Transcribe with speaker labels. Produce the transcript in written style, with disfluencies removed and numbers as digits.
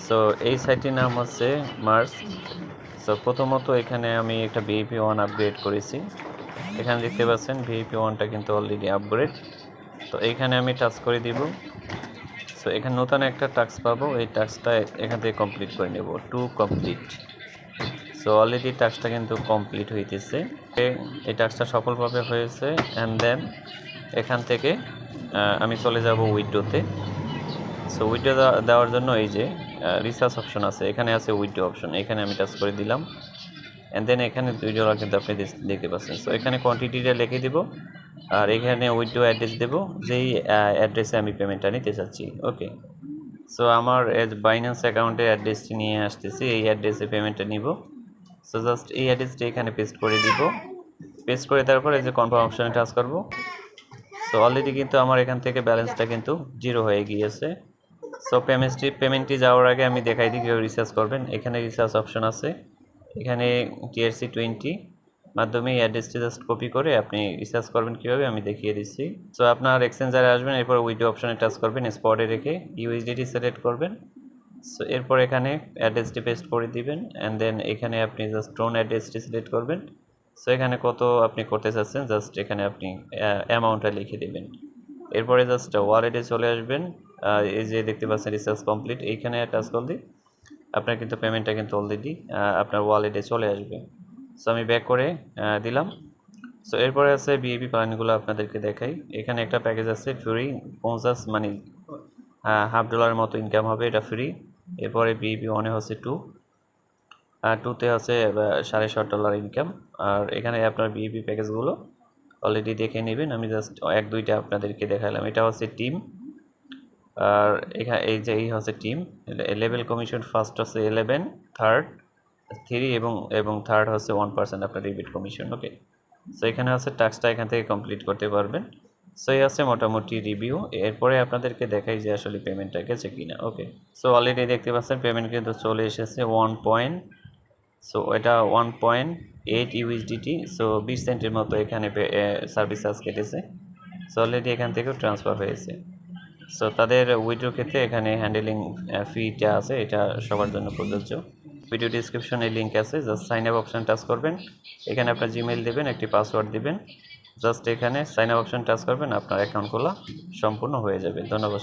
Speaker 1: So এই সাইটটির নাম হচ্ছে মার্স। সো প্রথমত এখানে আমি একটা VIP1 আপগ্রেড করেছি। এখানে দেখতে পাচ্ছেন VIP1টা কিন্তু অলরেডি আপগ্রেড। তো এইখানে আমি টাচ করে দিব। সো এখানে নতুন একটা টাস্ক পাবো, এই টাস্কটা এখান থেকে কমপ্লিট করে নেব, টু কমপ্লিট। সো অলরেডি টাস্কটা কিন্তু কমপ্লিট হইতেছে, এই টাস্কটা সফলভাবে হয়েছে। অ্যান্ড দেন এখান থেকে আমি চলে যাব উইড্রোতে। সো উইড্রো দেওয়ার জন্য এই যে রিসার্চ অপশন আছে, এখানে আছে উইড্রো অপশন, এখানে আমি টাচ করে দিলাম। অ্যান্ড দেন এখানে $2 কিন্তু আপনি দেখতে পাচ্ছেন। সো এখানে কোয়ান্টিটিটা লিখে দিব, আর এখানে উইড্রো অ্যাড্রেস দেব, যেই অ্যাড্রেসে আমি পেমেন্টটা নিতে চাচ্ছি। ওকে, সো আমার বাইন্যান্স অ্যাকাউন্টের অ্যাড্রেসটি নিয়ে আসতেছি, এই অ্যাড্রেসে পেমেন্টটা নিব। সো জাস্ট এই অ্যাড্রেসটি এখানে পেস্ট করে দিব। পেস্ট করে দেওয়ার পরে এই যে কনফার্ম অপশানে টাচ করব। সো অলরেডি কিন্তু আমার এখান থেকে ব্যালেন্সটা কিন্তু 0 হয়ে গিয়েছে। সো পেমেন্টটি যাওয়ার আগে আমি দেখাই দিই কীভাবে রিচার্জ করবেন। এখানে রিচার্জ অপশন আছে, এখানে TRC20 মাধ্যমে অ্যাড্রেসটি জাস্ট কপি করে আপনি রিচার্জ করবেন কীভাবে আমি দেখিয়ে দিচ্ছি। সো আপনার এক্সচেঞ্জারে আসবেন, এরপর উইড্রো অপশনে টাচ করবেন, স্পটে রেখে USDT সিলেক্ট করবেন। সো এরপর এখানে অ্যাড্রেসটি পেস্ট করে দিবেন, অ্যান্ড দেন এখানে আপনি জাস্ট টোন অ্যাড্রেসটি সিলেক্ট করবেন। সো এখানে কত আপনি করতে চাচ্ছেন জাস্ট এখানে আপনি অ্যামাউন্টটা লিখে দেবেন। এরপরে জাস্ট ওয়ালেটে চলে আসবেন, এই যে দেখতে পাচ্ছেন রিচার্জ কমপ্লিট, এইখানে টাচ করলে আপনার কিন্তু পেমেন্টটা কিন্তু অলরেডি আপনার ওয়ালেটে চলে আসবে। সো আমি ব্যাক করে দিলাম। সো এরপরে আছে VIP প্ল্যানগুলো আপনাদেরকে দেখাই। এখানে একটা প্যাকেজ আছে ফ্রি 50, মানে $50 মতো ইনকাম হবে, এটা ফ্রি। এরপরে VIP1 হচ্ছে 2তে হচ্ছে $7.5 ইনকাম। আর এখানে আপনার VIP প্যাকেজগুলো অলরেডি দেখে নেবেন, আমি জাস্ট 1-2টা আপনাদেরকে দেখালাম। এটা হচ্ছে টিম, আর এখানে এই হচ্ছে টিম লেভেল কমিশন। ফার্স্ট হচ্ছে 11, থার্ড 3 এবং থার্ড হচ্ছে 1% আপনার রিবিট কমিশন। ওকে, সো এখানে হচ্ছে টাস্কটা এখান থেকে কমপ্লিট করতে পারবেন। সো এই আছে মোটামুটি রিভিউ। এরপরে আপনাদেরকে দেখাই যে আসলে পেমেন্টটা গেছে কিনা। ওকে, সো অলরেডি দেখতে পাচ্ছেন পেমেন্ট কিন্তু চলে এসেছে 1 পয়েন্ট। সো এটা 1.8 USDT, সো 20 সেন্টের মতো এখানে সার্ভিস চার্জ কেটেছে। সো অলরেডি এখান থেকেও ট্রান্সফার হয়েছে। সো তাদের উইথড্র ক্ষেত্রে এখানে হ্যান্ডেলিং ফিটা আছে, এটা সবার জন্য প্রযোজ্য। ভিডিও ডিসক্রিপশনে লিঙ্ক আছে, just sign up option touch করবেন, এখানে আপনার জিমেইল দেবেন, একটি পাসওয়ার্ড দিবেন, জাস্ট এখানে সাইন আপ অপশান টাচ করবেন, আপনার অ্যাকাউন্ট খোলা সম্পূর্ণ হয়ে যাবে। ধন্যবাদ।